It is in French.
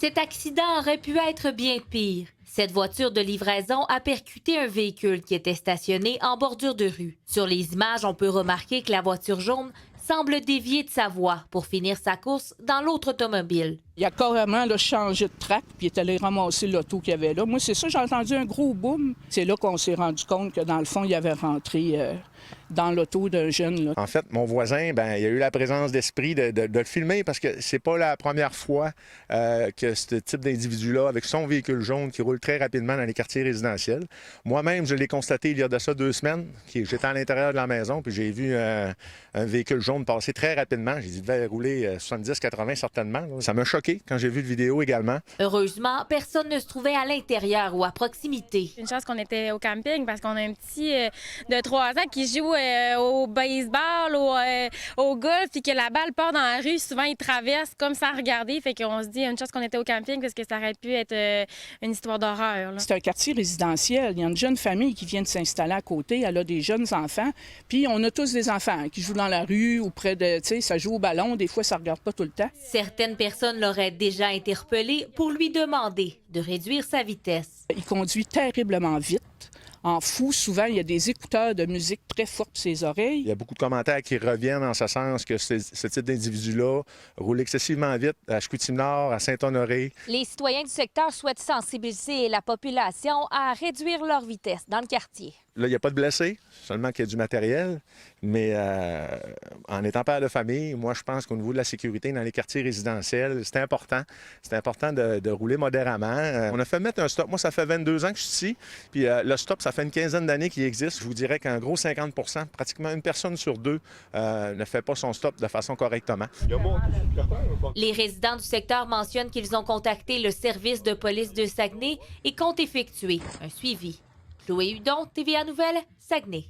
Cet accident aurait pu être bien pire. Cette voiture de livraison a percuté un véhicule qui était stationné en bordure de rue. Sur les images, on peut remarquer que la voiture jaune semble dévier de sa voie pour finir sa course dans l'autre automobile. Il a carrément là, changé de track puis il est allé ramasser l'auto qu'il y avait là. Moi, c'est ça, j'ai entendu un gros boom. C'est là qu'on s'est rendu compte que, dans le fond, il avait rentré dans l'auto d'un jeune. Là. En fait, mon voisin, il a eu la présence d'esprit de le filmer parce que c'est pas la première fois que ce type d'individu-là, avec son véhicule jaune qui roule très rapidement dans les quartiers résidentiels. Moi-même, je l'ai constaté il y a de ça 2 semaines. J'étais à l'intérieur de la maison puis j'ai vu un véhicule jaune passer très rapidement. J'ai dit, il devait rouler 70-80 certainement. Là. Ça m'a choqué quand j'ai vu le vidéo également. Heureusement, personne ne se trouvait à l'intérieur ou à proximité. Une chance qu'on était au camping parce qu'on a un petit de 3 ans qui joue au baseball, au golf, puis que la balle part dans la rue. Souvent, il traverse comme sans regarder. Fait qu'on se dit, une chance qu'on était au camping parce que ça aurait pu être une histoire d'horreur. C'est un quartier résidentiel. Il y a une jeune famille qui vient de s'installer à côté. Elle a des jeunes enfants. Puis on a tous des enfants qui jouent dans la rue ou près de... Tu sais, ça joue au ballon. Des fois, ça regarde pas tout le temps. Certaines personnes l'auraient déjà interpellé pour lui demander de réduire sa vitesse. Il conduit terriblement vite. En fou, souvent, il y a des écouteurs de musique très forts pour ses oreilles. Il y a beaucoup de commentaires qui reviennent en ce sens que ce type d'individu-là roule excessivement vite à Chicoutimi-Nord, à Saint-Honoré. Les citoyens du secteur souhaitent sensibiliser la population à réduire leur vitesse dans le quartier. Là, il n'y a pas de blessés, seulement qu'il y a du matériel. Mais en étant père de famille, moi, je pense qu'au niveau de la sécurité dans les quartiers résidentiels, c'est important. C'est important de rouler modérément. On a fait mettre un stop. Moi, ça fait 22 ans que je suis ici. Puis le stop, ça fait une quinzaine d'années qu'il existe. Je vous dirais qu'en gros 50 pratiquement une personne sur 2 ne fait pas son stop de façon correctement. Les résidents du secteur mentionnent qu'ils ont contacté le service de police de Saguenay et comptent effectuer un suivi. Chloé Hudon, TVA Nouvelles, Saguenay.